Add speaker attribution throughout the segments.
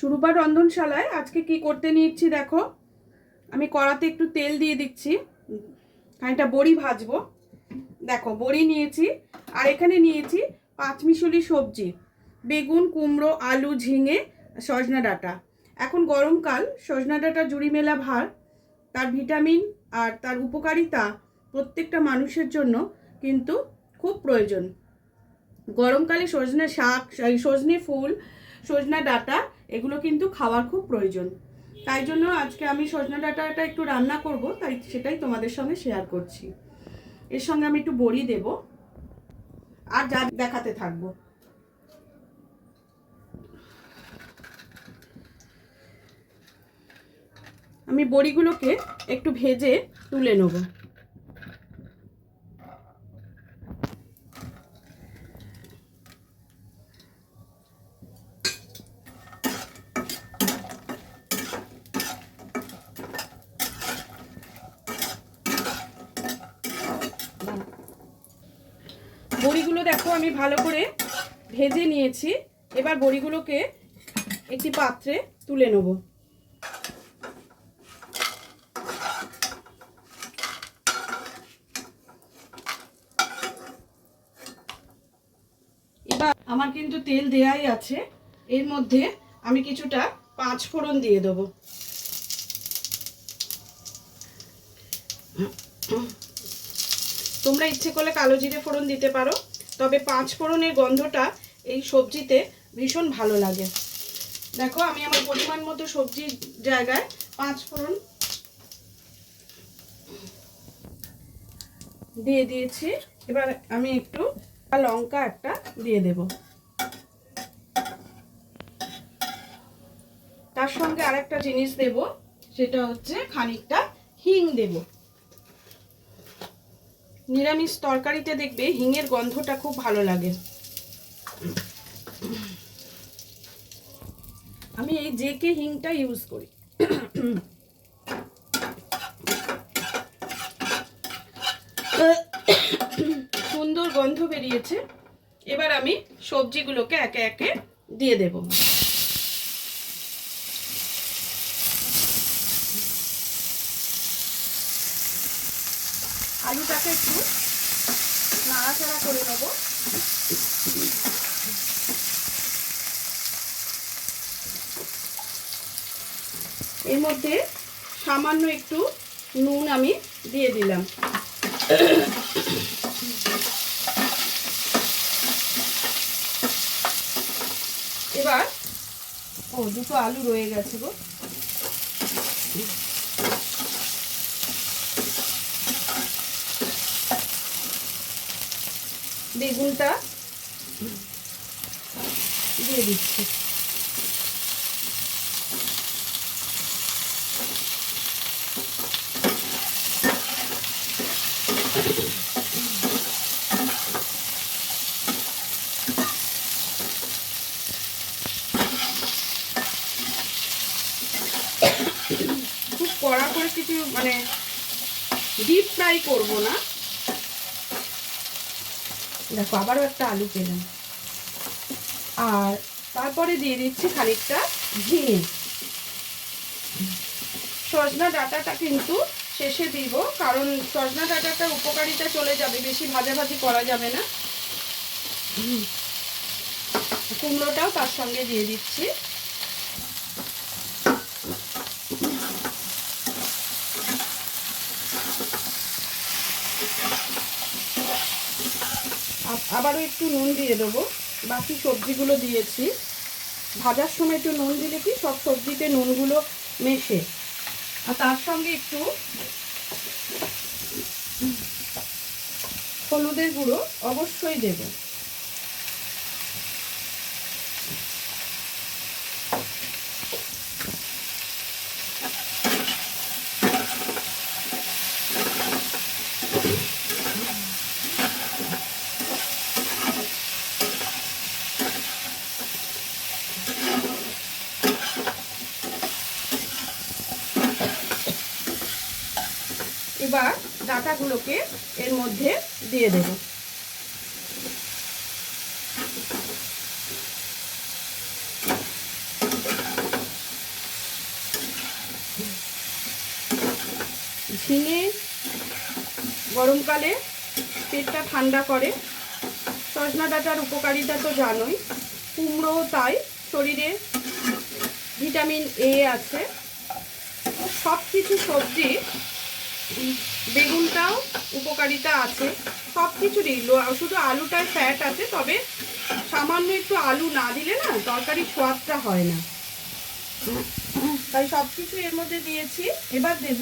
Speaker 1: সুরূপা রন্ধনশালায় আজকে কি করতে নিচ্ছি দেখো। আমি কড়াতে একটু তেল দিয়ে দিচ্ছি, খানিকটা বড়ি ভাজবো। দেখো বড়ি নিয়েছি, আর এখানে নিয়েছি পাঁচমিশালি সবজি, বেগুন, কুমড়ো, আলু, ঝিঙে, সজনা ডাঁটা। এখন গরমকাল, সজনা ডাঁটা জুড়ি মেলা ভার, তার ভিটামিন আর তার উপকারিতা প্রত্যেকটা মানুষের জন্য কিন্তু খুব প্রয়োজন। গরমকালে সজনে শাক, সজনে ফুল, সজনা ডাঁটা এগুলো কিন্তু খাওয়ার খুব প্রয়োজন। তাই জন্য আজকে আমি সজনা ডাঁটাটা একটু রান্না করব, তাই সেটাই তোমাদের সঙ্গে শেয়ার করছি। এর সঙ্গে আমি একটু বড়ি দেব আর যা দেখাতে থাকবো। আমি বড়িগুলোকে একটু ভেজে তুলে নেব। বড়িগুলো দেখো আমি ভালো করে ভেজে নিয়েছি। এবার বড়িগুলোকে একটি পাত্রে তুলে নেব। এবার আমার কিন্তু তেল দেয়াই আছে, এর মধ্যে আমি কিছুটা পাঁচ ফোড়ন দিয়ে দেবো। তোমরা ইচ্ছে করলে কালো জিরে ফোড়ন দিতে পারো, তবে পাঁচ ফোড়নের গন্ধটা এই সবজিতে ভীষণ ভালো লাগে। দেখো আমি আমার পরিমাণ মতো সবজির জায়গায় পাঁচ ফোড়ন দিয়ে দিয়েছি। এবার আমি একটু লঙ্কা একটা দিয়ে দেব, তার সঙ্গে আরেকটা জিনিস দেব, সেটা হচ্ছে খানিকটা হিং দেব। নিরামিষ তরকারিতে দেখবে হিঙের গন্ধটা খুব ভালো লাগে। আমি এই জেকে হিংটা ইউজ করি। সুন্দর গন্ধ বেরিয়েছে। এবার আমি সবজিগুলোকে একে একে দিয়ে দেব। আলুটাকে একটু নাড়াচাড়া করে নেব। এর মধ্যে সামান্য একটু নুন আমি দিয়ে দিলাম। এবার দুটো আলু রয়ে গেছে গো। বেগুনটা দিয়ে দিচ্ছি। খুব কড়া করে কিছু মানে ডিপ ফ্রাই করবো না। দেখো আবারও একটা আলু পেলাম। আর তারপরে দিয়ে দিচ্ছি খানিকটা ঝিঙে। সজনা ডাঁটাটা কিন্তু শেষে দিব, কারণ সজনা ডাঁটাটার উপকারিতা চলে যাবে, বেশি ভাজাভাজি করা যাবে না। কুমড়োটাও তার সঙ্গে দিয়ে দিচ্ছি। আবারও একটু নুন দিয়ে দেবো। বাকি সবজিগুলো দিয়েছি, ভাজার সময় একটু নুন দিলে কি সব সবজিতে নুনগুলো মেশে। আর তার সঙ্গে একটু হলুদের গুঁড়ো অবশ্যই দেব। এবার ডাঁটাগুলোকে এর মধ্যে দিয়ে দেব। ঝিঙে গরমকালে পেটটা ঠান্ডা করে, সজনা ডাঁটার উপকারিতা তো জানোই, কুমড়ো তাই, শরীরে ভিটামিন এ আছে। সব কিছু সবজি, বেগুনটাও উপকারিতা আছে, সব কিছুরই। শুধু আলুটায় ফ্যাট আছে, তবে সামান্য একটু আলু না দিলে না তরকারির স্বাদটা হয় না, তাই সব কিছু এর মধ্যে দিয়েছি। এবার দেব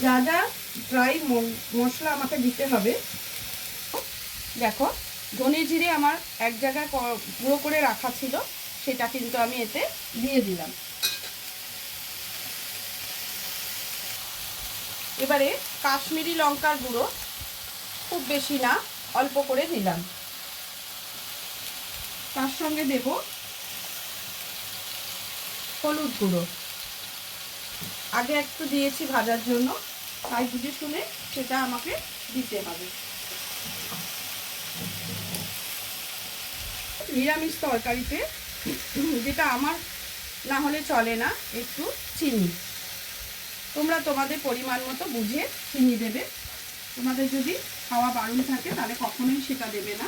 Speaker 1: যা যা ড্রাই মশলা আমাকে দিতে হবে। দেখো, ধনে জিরে আমার এক জায়গায় গুঁড়ো করে রাখা ছিল, সেটা কিন্তু আমি এতে দিয়ে দিলাম। এবারে কাশ্মীরি লঙ্কার গুঁড়ো, খুব বেশি না, অল্প করে দিলাম। তার সঙ্গে দেব হলুদ গুঁড়ো, আগে একটু দিয়েছি ভাজার জন্য, তাই বুঝে শুনে সেটা আমাকে দিতে হবে। নিরামিষ তরকারিতে যেটা আমার না হলে চলে না, একটু চিনি। তোমরা তোমাদের পরিমাণ মতো বুঝে চিনি দেবে। তোমাদের যদি খাওয়া বারণ থাকে তাহলে কখনোই সেটা দেবে না।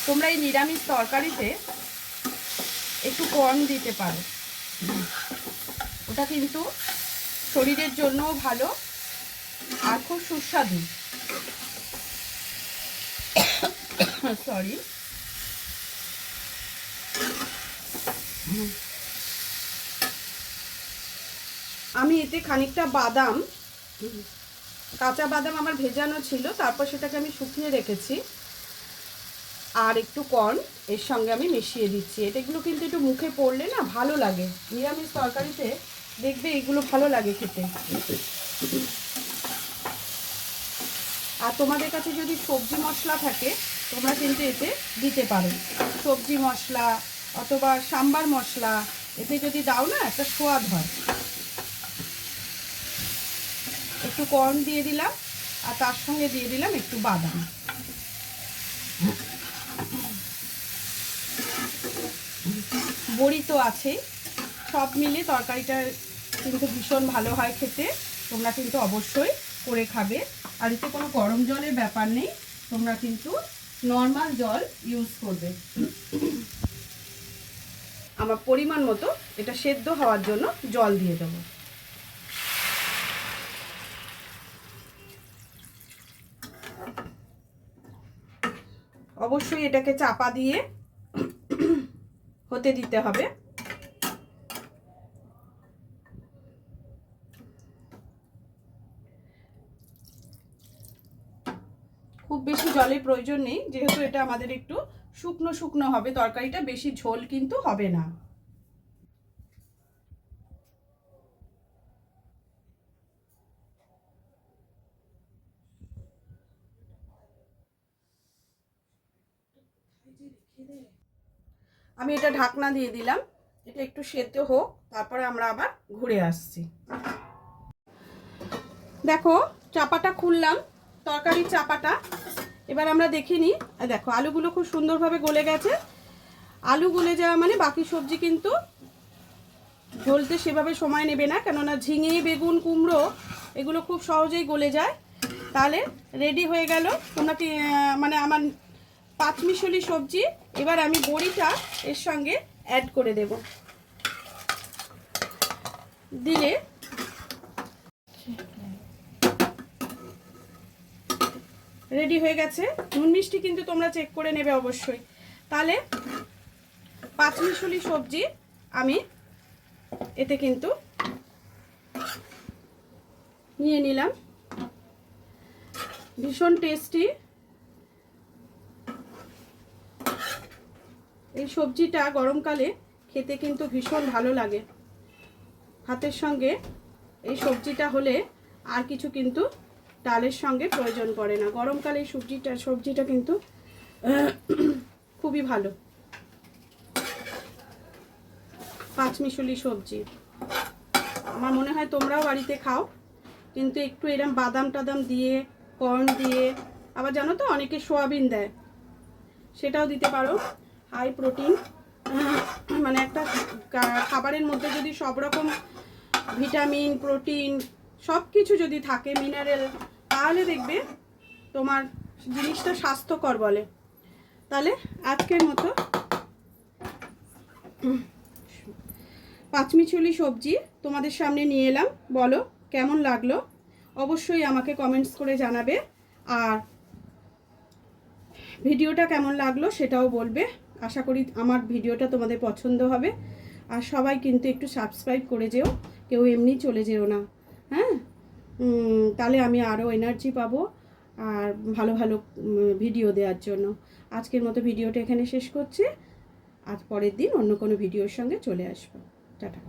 Speaker 1: তোমরা এই নিরামিষ তরকারিতে একটু কর্ন দিতে পারো, ওটা কিন্তু শরীরের জন্যও ভালো আর খুব সুস্বাদু। সরি, আমি এতে খানিকটা বাদাম, কাঁচা বাদাম আমার ভেজানো ছিল, তারপর সেটাকে আমি শুকিয়ে রেখেছি, আর একটু কর্ন এর সঙ্গে আমি মিশিয়ে দিচ্ছি। এগুলো কিন্তু একটু মুখে পড়লে না ভালো লাগে, নিরামিষ তরকারিতে দেখবে এগুলো ভালো লাগে খেতে। আর তোমাদের কাছে যদি সবজি মশলা থাকে তোমরা কিন্তু এতে দিতে পারো, সবজি মশলা অথবা সাম্বার মশলা, এতে যদি দাও না একটা স্বাদ হয়। একটু কর্ন দিয়ে দিলাম, আর তার সঙ্গে দিয়ে দিলাম একটু বাদাম। বড়ি তো আছেই, সব মিলে তরকারিটা কিন্তু ভীষণ ভালো হয় খেতে। তোমরা কিন্তু অবশ্যই করে খাবে। আর এতে কোনো গরম জলের ব্যাপার নেই, তোমরা কিন্তু নর্মাল জল ইউজ করবে। আমার পরিমাণ মতো এটা সেদ্ধ হওয়ার জন্য জল দিয়ে দেবো। অবশ্যই এটাকে চাপা দিয়ে হতে দিতে হবে। খুব বেশি জলের প্রয়োজন নেই, যেহেতু এটা আমাদের একটু শুকনো শুকনো হবে তরকারিটা, বেশি ঝোল কিন্তু হবে না। আমি এটা ঢাকনা দিয়ে দিলাম, এটা একটু সেদ্ধ হোক, তারপরে আমরা আবার ঘুরে আসছি। দেখো, চাপাটা খুললাম, তরকারির চাপাটা। এবার আমরা দেখে নিই। দেখো, আলুগুলো খুব সুন্দরভাবে গলে গেছে। আলু গলে যাওয়া মানে বাকি সবজি কিন্তু গলতে সেভাবে সময় নেবে না, কেননা ঝিঙে, বেগুন, কুমড়ো এগুলো খুব সহজেই গলে যায়। তাহলে রেডি হয়ে গেল তোমরা মানে আমার পাঁচমিশালি সবজি। এবার আমি বড়িটা এর সঙ্গে অ্যাড করে দেব, দিলে রেডি হয়ে গেছে। নুন মিষ্টি কিন্তু তোমরা চেক করে নেবে অবশ্যই। তাহলে পাঁচমিশালি সবজি আমি এতে কিন্তু নিয়ে নিলাম, ভীষণ টেস্টি। এই সবজিটা গরমকালে খেতে কিন্তু ভীষণ ভালো লাগে। ভাতের সঙ্গে এই সবজিটা হলে আর কিছু কিন্তু ডালের সঙ্গে প্রয়োজন পড়ে না। গরমকালে এই সবজিটা কিন্তু খুবই ভালো। পাঁচমিশালি সবজি। আমার মনে হয় তোমরাও বাড়িতে খাও, কিন্তু একটু এরম বাদাম টাদাম দিয়ে, কর্ন দিয়ে, আবার জানো তো অনেকে সোয়াবিন দেয়, সেটাও দিতে পারো। হাই প্রোটিন, মানে একটা খাবারের মধ্যে যদি সব রকম ভিটামিন, প্রোটিন সব কিছু যদি থাকে, মিনারেল, তাহলে দেখবে তোমার জিনিসটা স্বাস্থ্যকর বলে। তাহলে আজকের মতো পাঁচমিশালি সবজি তোমাদের সামনে নিয়ে এলাম। বলো কেমন লাগলো, অবশ্যই আমাকে কমেন্টস করে জানাবে। আর ভিডিওটা কেমন লাগলো সেটাও বলবে। আশা করি আমার ভিডিওটা তোমাদের পছন্দ হবে। আর সবাই কিন্তু একটু সাবস্ক্রাইব করে যেও, কেউ এমনি চলে যেও না, হ্যাঁ? তাহলে আমি আরও এনার্জি পাবো আর ভালো ভালো ভিডিও দেওয়ার জন্য। আজকের মতো ভিডিওটা এখানে শেষ করছি। আজ পরের দিন অন্য কোনো ভিডিওর সঙ্গে চলে আসবো। টাটা।